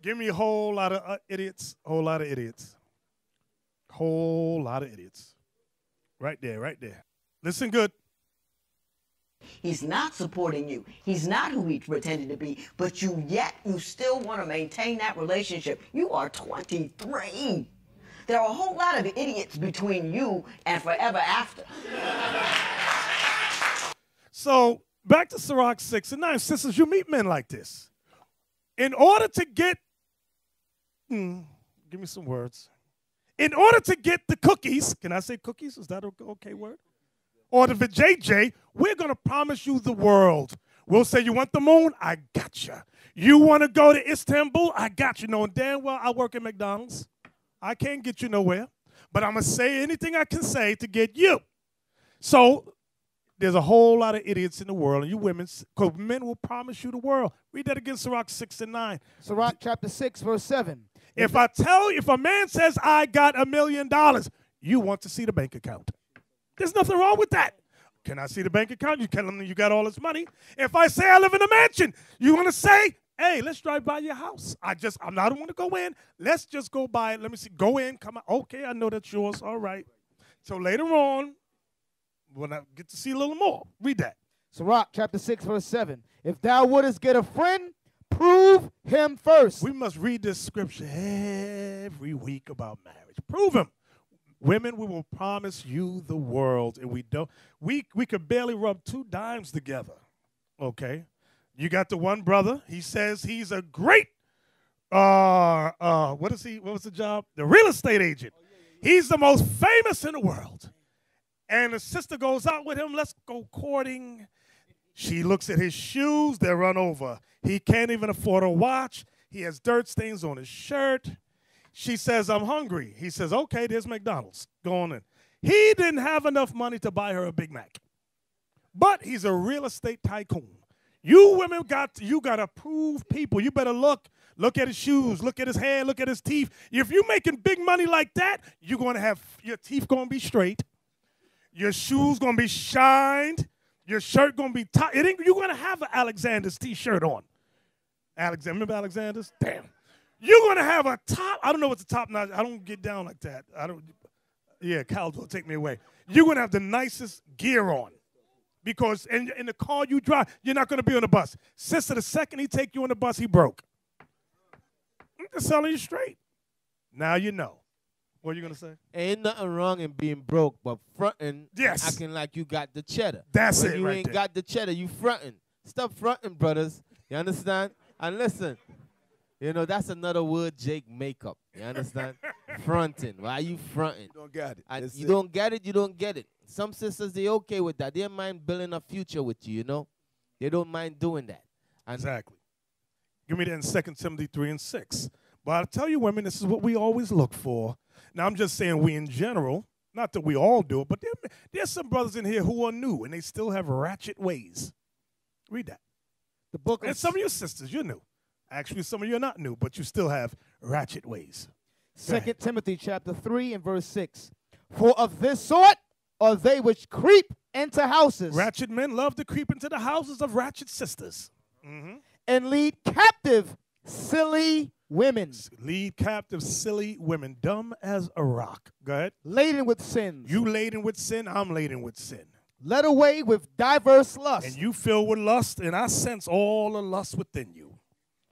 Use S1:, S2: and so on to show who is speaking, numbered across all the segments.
S1: Give me a whole lot of idiots, whole lot of idiots. Whole lot of idiots. Right there, right there. Listen good.
S2: He's not supporting you. He's not who he pretended to be, but you still want to maintain that relationship. You are 23. There are a whole lot of idiots between you and forever after.
S1: So back to Sirach 6 and 9. Sisters, you meet men like this. In order to get, give me some words. In order to get the cookies, can I say cookies? Is that an okay word? Or the vajayjay, we're going to promise you the world. We'll say, you want the moon? I got you. You want to go to Istanbul? I got you. Knowing damn well I work at McDonald's. I can't get you nowhere. But I'm going to say anything I can say to get you. So there's a whole lot of idiots in the world, and you women, because men will promise you the world. Read that again, Sirach 6 and 9.
S3: Sirach chapter 6, verse 7.
S1: If a man says, I got $1 million, you want to see the bank account. There's nothing wrong with that. Can I see the bank account? You tell them you got all this money. If I say I live in a mansion, you want to say, hey, let's drive by your house. I don't want to go in. Let's just go by it. Let me see. Go in, come out. Okay, I know that's yours. All right. So later on, when I get to see a little more, read that.
S3: Sirach chapter 6, verse 7. If thou wouldest get a friend, prove him first.
S1: We must read this scripture every week about marriage. Prove him. Women, we will promise you the world, and we don't. We could barely rub 2 dimes together, okay? You got the one brother. He says he's a great, what is he? What was the job? The real estate agent. He's the most famous in the world. And the sister goes out with him. Let's go courting. She looks at his shoes. They're run over. He can't even afford a watch. He has dirt stains on his shirt. She says, I'm hungry. He says, okay, there's McDonald's. Go on in. He didn't have enough money to buy her a Big Mac. But he's a real estate tycoon. You women got to prove people. You better look at his shoes, look at his hair, look at his teeth. If you're making big money like that, you're going to have your teeth going to be straight. Your shoes going to be shined. Your shirt going to be tight. You're going to have an Alexander's T-shirt on. Remember Alexander's? Damn. You're going to have a top. I don't know what's the top notch. I don't get down like that. Yeah, Caldwell, take me away. You're going to have the nicest gear on. Because in the car you drive, you're not going to be on the bus. Sister, the second he take you on the bus, he broke. I'm just telling you straight. Now you know. What are you going to say?
S4: Ain't nothing wrong in being broke, but fronting,
S1: yes,
S4: acting like you got the cheddar.
S1: That's
S4: when
S1: it
S4: you
S1: right
S4: ain't
S1: there.
S4: got the cheddar, you fronting. Stop fronting, brothers. You understand? And listen, that's another word Jake make up. You understand? Fronting. Why you fronting?
S5: You don't get it.
S4: And
S5: That's
S4: you
S5: it.
S4: don't get it, you don't get it. Some sisters, they okay with that. They don't mind building a future with you, They don't mind doing that. And
S1: exactly. Give me that in 2 Timothy 3 and 6. But I'll tell you, women, this is what we always look for. Now, I'm just saying we in general, not that we all do it, but there's some brothers in here who are new, and they still have ratchet ways. Read that.
S3: The book
S1: and some of your sisters, you're new. Actually, some of you are not new, but you still have ratchet ways.
S3: 2 Timothy chapter 3 and verse 6. For of this sort are they which creep into houses.
S1: Ratchet men love to creep into the houses of ratchet sisters.
S3: And lead captive silly women.
S1: Lead captive silly women, dumb as a rock. Go ahead.
S3: Laden with sins.
S1: You laden with sin, I'm laden with sin.
S3: Led away with diverse lusts.
S1: And you filled with lust, and I sense all the lust within you.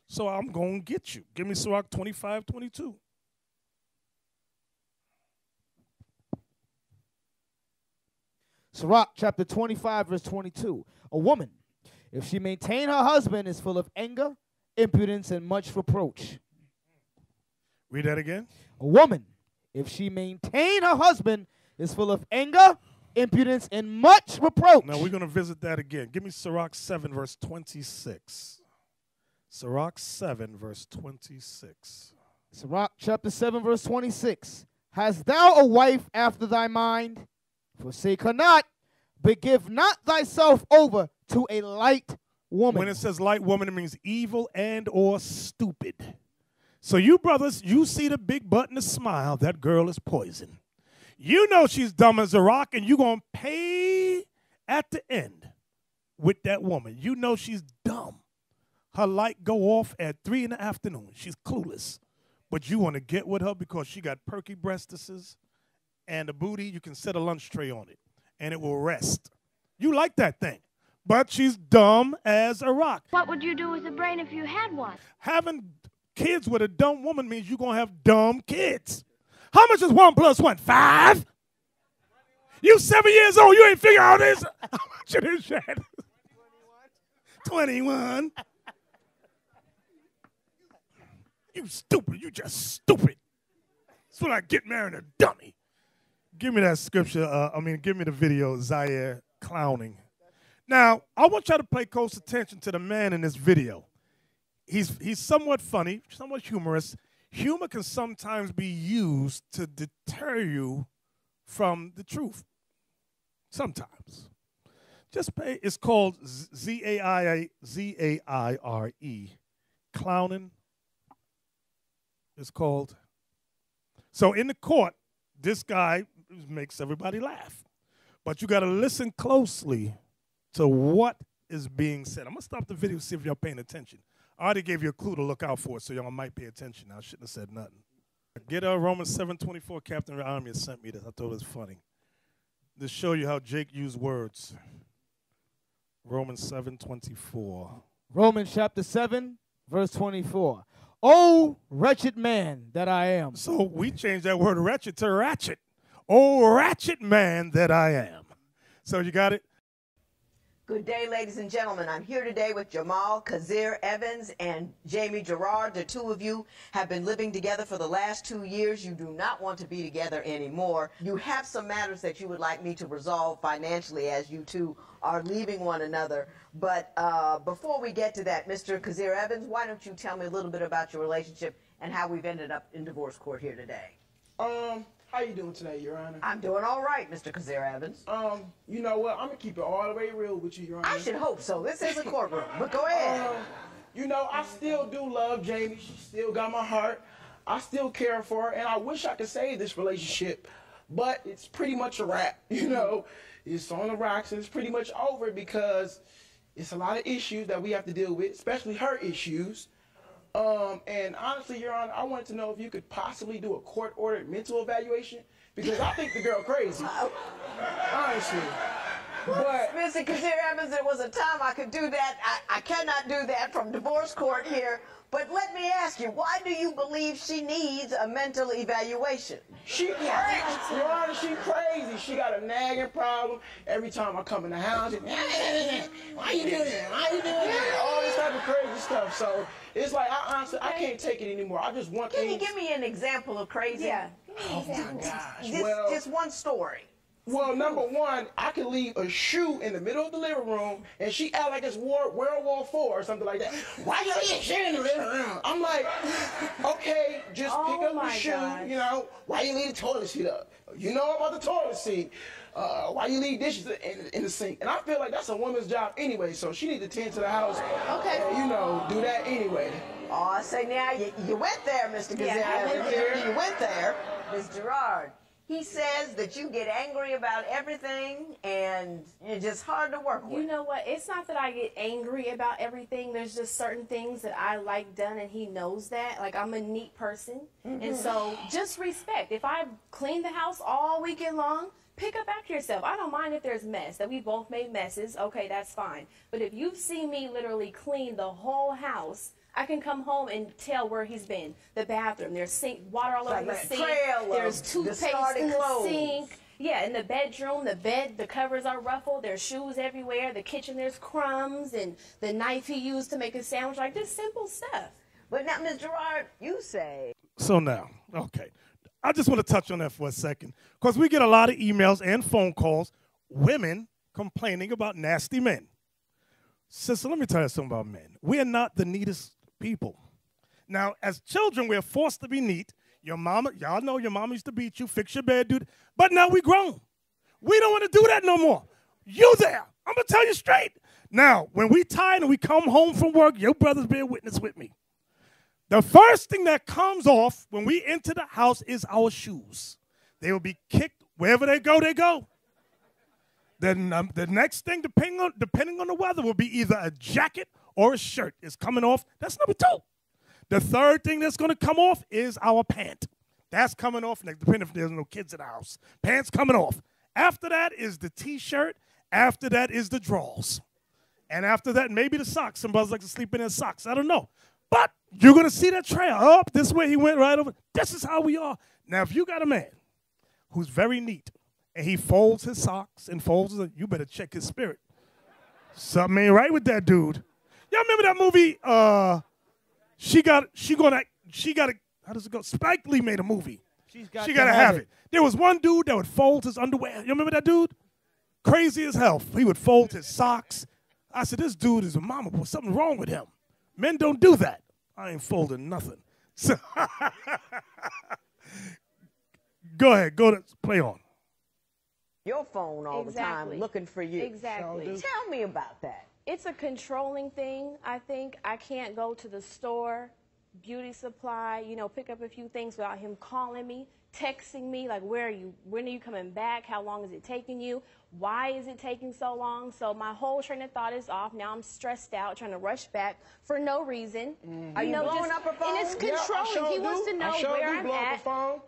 S1: So I'm going to get you. Give me Sirach 25:22.
S3: Sirach chapter 25, verse 22. A woman, if she maintain her husband, is full of anger, impudence, and much reproach.
S1: Read that again.
S3: A woman, if she maintain her husband, is full of anger, impudence, and much reproach.
S1: Now we're going to visit that again. Give me Sirach 7, verse 26. Sirach 7, verse 26.
S3: Sirach chapter 7, verse 26. Hast thou a wife after thy mind? Forsake her not, but give not thyself over to a light woman.
S1: When it says light woman, it means evil and or stupid. So you brothers, you see the big butt and the smile, that girl is poison. You know she's dumb as a rock, and you're going to pay at the end with that woman. You know she's dumb. her light go off at 3 in the afternoon. She's clueless. But you want to get with her because she got perky breastises and a booty. You can set a lunch tray on it, and it will rest. You like that thing. But she's dumb as a rock.
S5: What would you do with a brain if you had one?
S1: Having kids with a dumb woman means you're going to have dumb kids. How much is 1 + 1? 5? You 7 years old, you ain't figure out this. How much it is, Shad? 21. You stupid. You just stupid. That's when I get married a dummy. Give me that scripture. Give me the video, Zaire clowning. Now, I want y'all to pay close attention to the man in this video. He's somewhat funny, somewhat humorous. Humor can sometimes be used to deter you from the truth. Sometimes. Just pay. It's called Z-A-I-R-E. Clowning. It's called. So in the court, this guy makes everybody laugh. But you got to listen closely to what is being said. I'm going to stop the video to see if y'all paying attention. I already gave you a clue to look out for, so y'all might pay attention. I shouldn't have said nothing. Get Romans 7:24, Captain of the Army has sent me this. I thought it was funny. To show you how Jake used words. Romans 7:24.
S3: Romans chapter 7, verse 24. Oh, wretched man that I am.
S1: So we changed that word wretched to ratchet. Oh, wretched man that I am. So you got it?
S2: Good day, ladies and gentlemen. I'm here today with Jamal Kazir Evans and Jamie Gerard. The two of you have been living together for the last 2 years. You do not want to be together anymore. You have some matters that you would like me to resolve financially as you two are leaving one another. But before we get to that, Mr. Kazir Evans, why don't you tell me a little bit about your relationship and how we've ended up in divorce court here today?
S6: How you doing today, Your Honor?
S2: I'm doing all right, Mr. Kazir Evans.
S6: You know what? I'm going to keep it all the way real with you, Your Honor.
S2: I should hope so. This is a courtroom, but go ahead.
S6: You know, I still do love Jamie. She still got my heart. I still care for her, and I wish I could save this relationship, but it's pretty much a wrap. You know, it's on the rocks, and it's pretty much over because it's a lot of issues that we have to deal with, especially her issues. And honestly, Your Honor, I wanted to know if you could possibly do a court-ordered mental evaluation because I think the girl crazy. Honestly. But
S2: Mr. Kazir Evans, there was a time I could do that. I cannot do that from divorce court here. But let me ask you, why do you believe she needs a mental evaluation?
S6: She crazy. Your Honor, she crazy. She got a nagging problem. Every time I come in the house, why you doing that? Why you doing that? All this type of crazy stuff. So it's like, I can't take it anymore. I just want
S2: Can you give me an example of crazy?
S5: Yeah.
S6: Oh my gosh.
S2: Just one story.
S6: Well, number one, I could leave a shoe in the middle of the living room, and she act like it's World War IV or something like that. Why you leave a shoe in the living room? I'm like, okay, just pick up the shoe.
S5: Gosh.
S6: You know, why you leave the toilet seat up? You know about the toilet seat. Why you leave dishes in the sink? And I feel like that's a woman's job anyway, so she needs to tend to the house.
S2: Okay.
S6: And, you know, do that anyway.
S2: Oh, I say now, you went there, Mr. Kazir
S6: I went
S2: Evans.
S6: there.
S2: You went there. Ms. Gerard, he says that you get angry about everything and you're just hard to work with.
S7: You know what? It's not that I get angry about everything. There's just certain things that I like done, and he knows that. Like, I'm a neat person. And so just respect. If I clean the house all weekend long, pick up after yourself. I don't mind if there's mess, that we both made messes. Okay, that's fine. But if you've seen me literally clean the whole house, I can come home and tell where he's been. The bathroom, there's water all over the sink. There's toothpaste in the sink. Yeah, in the bedroom, the covers are ruffled. There's shoes everywhere. The kitchen, there's crumbs, and the knife he used to make a sandwich. Like, just simple stuff.
S2: But now, Ms. Gerard, you say.
S1: So now, okay. I just want to touch on that for a second because we get a lot of emails and phone calls, women complaining about nasty men. Sister, let me tell you something about men. We are not the neatest people. Now, as children, we're forced to be neat. Your mama, y'all know your mama used to beat you, fix your bed, dude. But now we grown. We don't want to do that no more. You there. I'm going to tell you straight. Now, when we tired and we come home from work, your brother's bear witness with me. The first thing that comes off when we enter the house is our shoes. They will be kicked wherever they go, they go. Then the next thing, depending on the weather, will be either a jacket or a shirt is coming off. That's number 2. The third thing that's going to come off is our pant. That's coming off, depending if there's no kids in the house. Pants coming off. After that is the T-shirt. After that is the drawers. And after that, maybe the socks. Some brothers like to sleep in their socks. I don't know. But you're going to see that trail. Up this way, he went right over. This is how we are. Now, if you got a man who's very neat, and he folds his socks and folds his, you better check his spirit. Something ain't right with that dude. Y'all remember that movie, how does it go? Spike Lee made a movie. She gotta have it. There was one dude that would fold his underwear. You remember that dude? Crazy as hell. He would fold his socks. I said, this dude is a mama boy. Something wrong with him. Men don't do that. I ain't folding nothing. So go ahead. Play on.
S2: Your phone all the time looking for you.
S7: Exactly.
S2: Tell me about that.
S7: It's a controlling thing, I think. I can't go to the store, beauty supply, pick up a few things without him calling me, texting me, like, where are you? When are you coming back? How long is it taking you? Why is it taking so long? So my whole train of thought is off. Now I'm stressed out, trying to rush back for no reason.
S2: Are you blowing up her phone?
S7: And it's controlling. He wants to know where I'm at.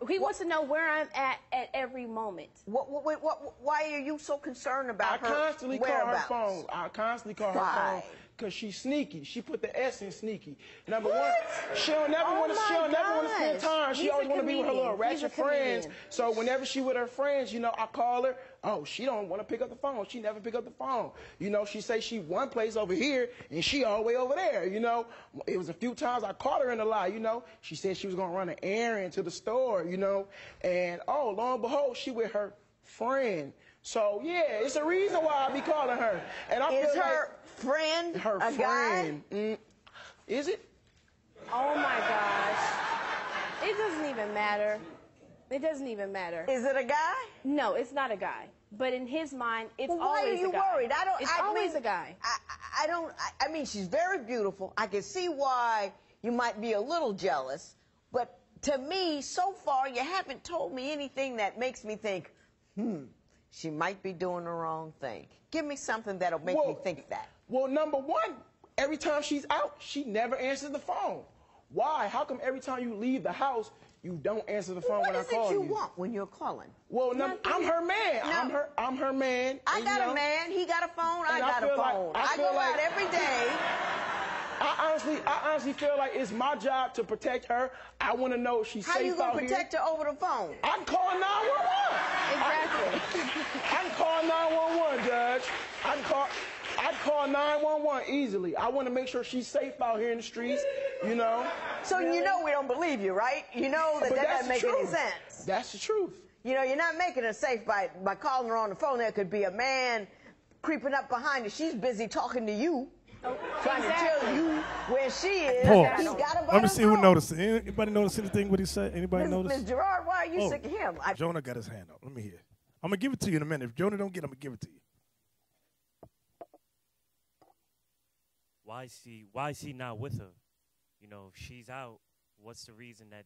S7: He wants to know where I'm at every moment.
S2: Why are you so concerned about her
S6: constantly
S2: whereabouts?
S6: call her phone. I constantly call her phone. Because she's sneaky. She put the S in sneaky. Number one, she'll never want to spend time. She always want to be with her little ratchet friends. So whenever she with her friends, I call her. Oh, she don't want to pick up the phone. She never pick up the phone. She say she one place over here and she all the way over there. It was a few times I caught her in a lie. She said she was going to run an errand to the store, and lo and behold, she with her friend. So, yeah, it's a reason why I be calling her. And I
S2: Is
S6: feel
S2: her friend
S6: her
S2: a
S6: friend.
S2: guy?
S6: Is it?
S7: Oh, my gosh. It doesn't even matter. It doesn't even matter.
S2: Is it a guy?
S7: No, it's not a guy. But in his mind, it's
S2: Well,
S7: always
S2: why are you
S7: a guy.
S2: worried?
S7: It's always a guy.
S2: I mean, she's very beautiful. I can see why you might be a little jealous. But to me, so far, you haven't told me anything that makes me think, she might be doing the wrong thing. Give me something that'll make me think that.
S6: Well, number one, every time she's out, she never answers the phone. Why? How come every time you leave the house, you don't answer the phone when I call you?
S2: What is it you want when you're calling?
S6: Well, I'm her man.
S2: No.
S6: I'm her man.
S2: I got a man. He got a phone. I got a phone. I go out every day.
S6: I honestly feel like it's my job to protect her. I want to know if she's safe out here.
S2: How you gonna protect her over the phone?
S6: I can call 911.
S7: Exactly.
S6: I can call 911, Judge. I'd call 911 easily. I want to make sure she's safe out here in the streets,
S2: So we don't believe you, right? You know that doesn't make any sense.
S6: That's the truth.
S2: You're not making her safe by calling her on the phone. There could be a man creeping up behind her. She's busy talking to you. Trying to tell you where she is.
S1: Pause.
S2: He's got a
S1: Let me see who noticed it. Anybody notice anything what he said? Anybody notice?
S2: Miss Gerard, why are you sick of him?
S1: Jonah got his hand up. Let me hear. I'm going to give it to you in a minute. If Jonah don't get it, I'm going to give it to you.
S8: Why is he not with her? If she's out, what's the reason that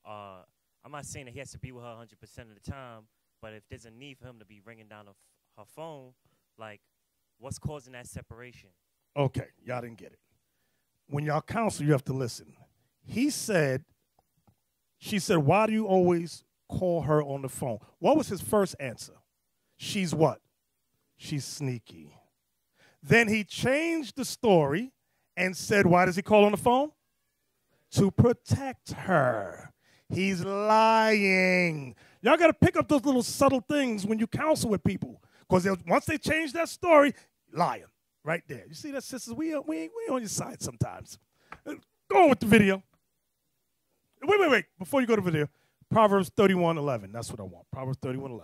S8: I'm not saying that he has to be with her 100% of the time, but if there's a need for him to be ringing down her phone, like, what's causing that separation?
S1: Okay, y'all didn't get it. When y'all counsel, you have to listen. She said, why do you always call her on the phone? What was his first answer? She's what? She's sneaky. Then he changed the story and said, why does he call on the phone? To protect her. He's lying. Y'all got to pick up those little subtle things when you counsel with people. Because once they change that story, lying. Right there. You see that, sisters? We on your side sometimes. Go on with the video. Wait. Before you go to the video, Proverbs 31:11. That's what I want. Proverbs 31:11.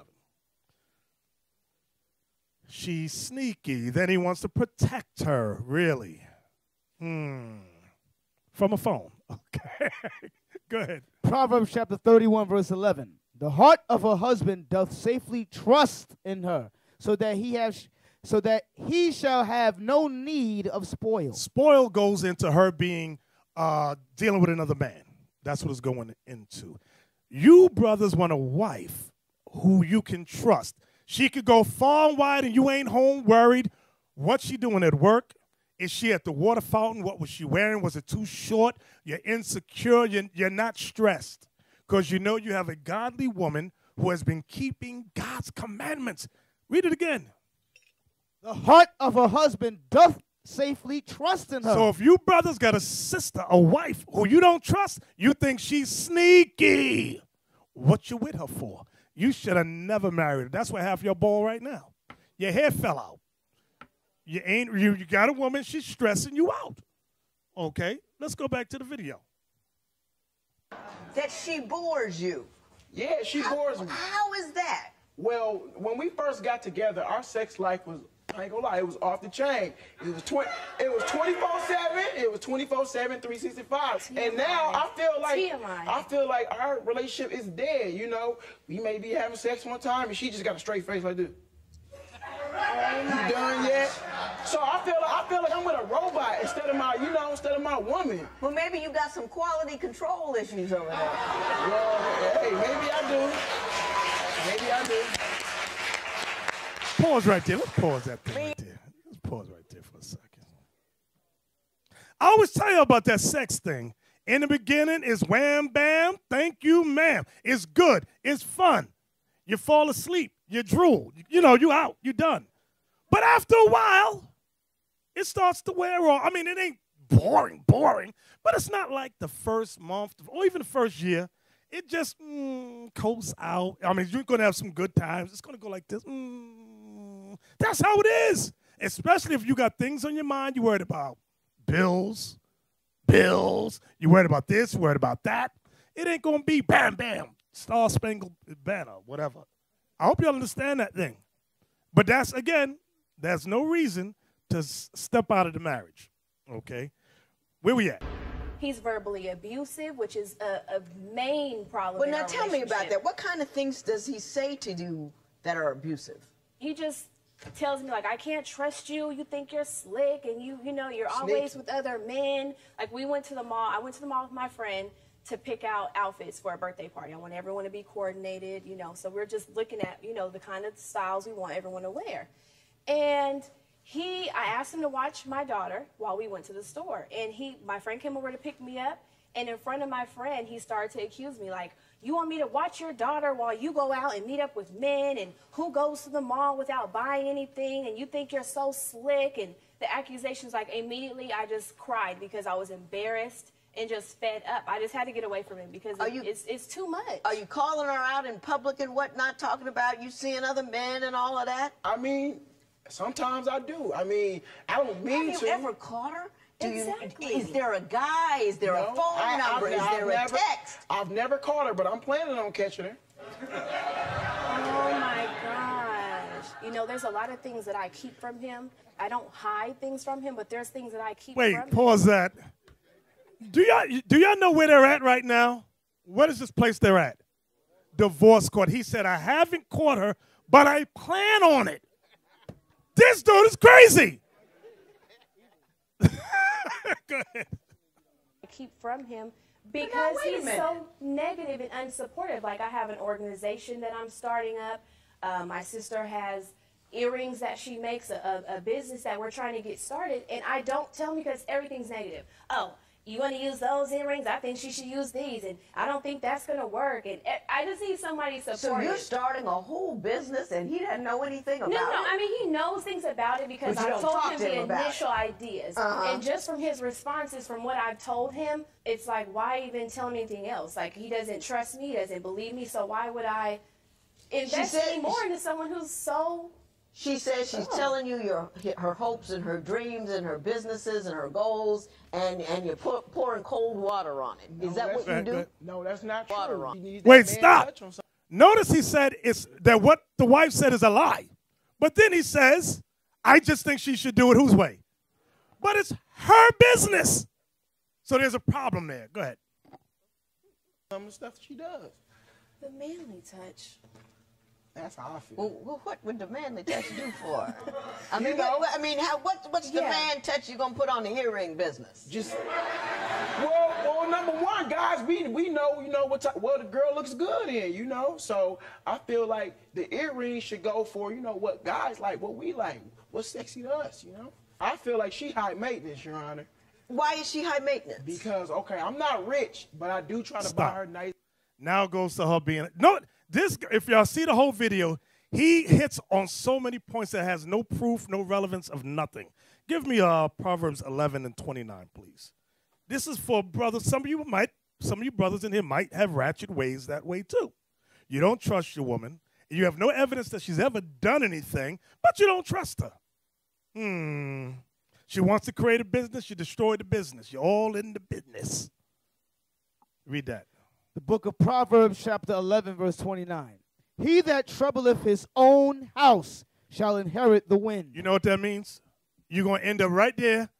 S1: She's sneaky. Then he wants to protect her. Really? From a phone. Okay. Go ahead.
S3: Proverbs chapter 31, verse 11. The heart of her husband doth safely trust in her, so that he shall have no need of spoil.
S1: Spoil goes into her being dealing with another man. That's what it's going into. You brothers want a wife who you can trust. She could go far and wide and you ain't home worried what she doing at work. Is she at the water fountain? What was she wearing? Was it too short? You're insecure. You're not stressed because you know you have a godly woman who has been keeping God's commandments. Read it again.
S3: The heart of her husband doth safely trust in her.
S1: So if you brothers got a sister, a wife who you don't trust, you think she's sneaky. What you with her for? You should have never married her. That's why half your ball right now. Your hair fell out. You got a woman, she's stressing you out. Okay, let's go back to the video.
S2: That she bores you.
S6: Yeah, she bores me.
S2: How is that?
S6: Well, when we first got together, our sex life was, I ain't gonna lie, it was off the chain. It was 24/7. It was 24/7, 365. And now I feel like our relationship is dead. You know, we may be having sex one time, and she just got a straight face like this. You done yet? So I feel like I'm with a robot instead of my woman.
S2: Well, maybe you got some quality control issues over there.
S6: Well, hey, maybe I do. Maybe I do.
S1: Pause right there. Let's pause that thing right there. Let's pause right there for a second. I always tell you about that sex thing. In the beginning, it's wham, bam, thank you, ma'am. It's good. It's fun. You fall asleep. You drool. You know, you out. You done. But after a while, it starts to wear off. I mean, it ain't boring, but it's not like the first month or even the first year. It just coasts out. I mean, you're going to have some good times. It's going to go like this. That's how it is, especially if you got things on your mind you're worried about. Bills. You're worried about this, you're worried about that. It ain't going to be bam, bam, Star-Spangled Banner, whatever. I hope y'all understand that thing. But there's no reason to step out of the marriage, okay? Where we at?
S7: He's verbally abusive, which is a main problem.
S2: Well,
S7: in
S2: now
S7: our
S2: tell me about
S7: relationship.
S2: that. What kind of things does he say to you that are abusive?
S7: He just tells me, like, I can't trust you. You think you're slick, and you know, you're always with other men. Like, we went to the mall. I went to the mall with my friend to pick out outfits for a birthday party. I want everyone to be coordinated, you know. So we're just looking at, you know, the kind of styles we want everyone to wear. And I asked him to watch my daughter while we went to the store. And my friend came over to pick me up. And in front of my friend, he started to accuse me, like, you want me to watch your daughter while you go out and meet up with men? And who goes to the mall without buying anything? And you think you're so slick? And the accusations, like, immediately I just cried because I was embarrassed and just fed up. I just had to get away from him because it's too much.
S2: Are you calling her out in public and whatnot, talking about you seeing other men and all of that?
S6: I mean, sometimes I do. I mean, I don't mean to.
S2: Have you ever caught her?
S7: Exactly.
S2: Is there a guy? Is there a phone number? Is there a text?
S6: I've never caught her, but I'm planning on catching her.
S7: Oh, my gosh. You know, there's a lot of things that I keep from him. I don't hide things from him, but there's things that I keep from him.
S1: Wait, pause that. Do y'all know where they're at right now? What is this place they're at? Divorce court. He said, I haven't caught her, but I plan on it. This dude is crazy. Go ahead.
S7: I keep from him because he's so negative and unsupportive. Like, I have an organization that I'm starting up. My sister has earrings that she makes, a business that we're trying to get started, and I don't tell him because everything's negative. Oh, you want to use those earrings? I think she should use these, and I don't think that's going to work. And I just need somebody supportive.
S2: So you're starting a whole business, and he doesn't know anything about it?
S7: No, I mean, he knows things about it because I told him the initial ideas. And just from his responses, from what I've told him, it's like, why even tell him anything else? Like, he doesn't trust me, he doesn't believe me, so why would I invest any more into someone who's so...
S2: She says she's telling you her hopes and her dreams and her businesses and her goals, and you're pouring cold water on it. Is that what you do?
S6: No, that's not true.
S2: Water on it.
S1: Wait, stop. Notice he said that what the wife said is a lie. But then he says, I just think she should do it whose way? But it's her business. So there's a problem there. Go ahead.
S6: Some of the stuff she does.
S7: The manly touch.
S6: That's how I feel.
S2: Well, what would the manly touch do for? I mean, what's the man touch you gonna put on the earring business?
S6: Just well, number one, guys, we know, what the girl looks good in, you know. So I feel like the earrings should go for, what guys like, what we like, what's sexy to us, you know. I feel like she high maintenance, Your Honor.
S2: Why is she high maintenance?
S6: Because, okay, I'm not rich, but I do try to buy her nice.
S1: Now goes to her being, no, this, if y'all see the whole video, he hits on so many points that has no proof, no relevance of nothing. Give me Proverbs 11 and 29, please. This is for brothers. Some of you brothers in here might have ratchet ways that way too. You don't trust your woman. You have no evidence that she's ever done anything, but you don't trust her. She wants to create a business, you destroy the business. You're all in the business. Read that.
S3: The book of Proverbs, chapter 11, verse 29. He that troubleth his own house shall inherit the wind.
S1: You know what that means? You're going to end up right there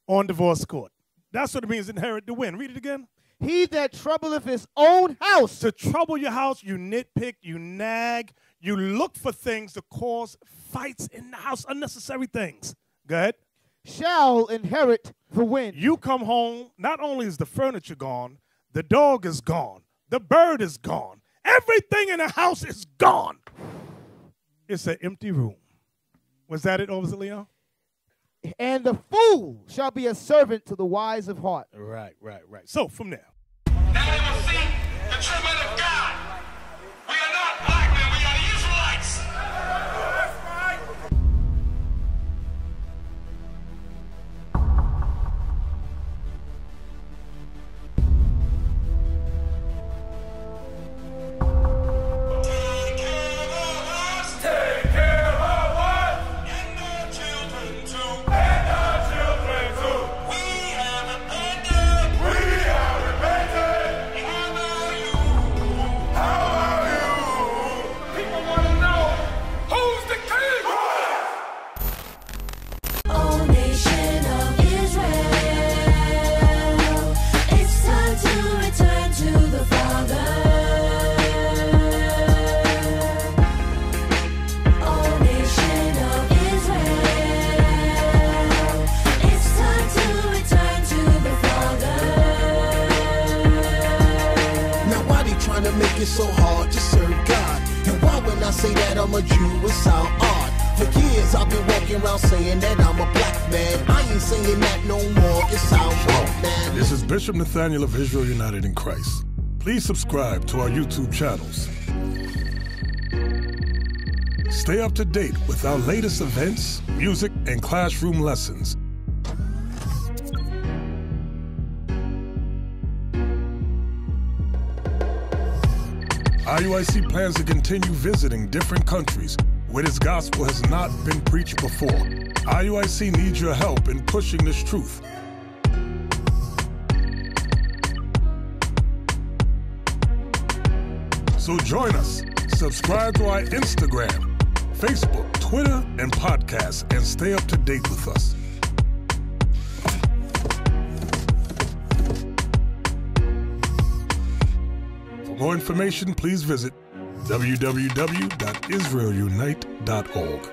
S1: on divorce court. That's what it means, inherit the wind. Read it again.
S3: He that troubleth his own house.
S1: To trouble your house, you nitpick, you nag, you look for things to cause fights in the house, unnecessary things. Go ahead.
S3: Shall inherit the wind.
S1: You come home, not only is the furniture gone, the dog is gone, the bird is gone, everything in the house is gone. It's an empty room. Was that it, or was it, Leon?
S3: And the fool shall be a servant to the wise of heart.
S1: Right. So, from there.
S9: Now they will see the true men of God. We are not black men, we are the Israelites. That's right. Take care of us. Take care of us. And our children too. And our children too. We have repented. We have repented. How about you? How about you? People want to know who's the king.
S10: O nation of Israel, it's time to return to the Father. O nation of Israel, it's time to return to the Father.
S11: Now why they trying to make it so hard to serve God? And why when I say that I'm a Jew it sound odd? For years I've been walking around saying that I'm a black man. I ain't saying that no more, it sounds wrong, man.
S12: This is Bishop Nathaniel of Israel United in Christ. Please subscribe to our YouTube channels. Stay up to date with our latest events, music, and classroom lessons. IUIC plans to continue visiting different countries where this gospel has not been preached before. IUIC needs your help in pushing this truth. So join us. Subscribe to our Instagram, Facebook, Twitter, and podcasts, and stay up to date with us. For more information, please visit www.israelunite.org.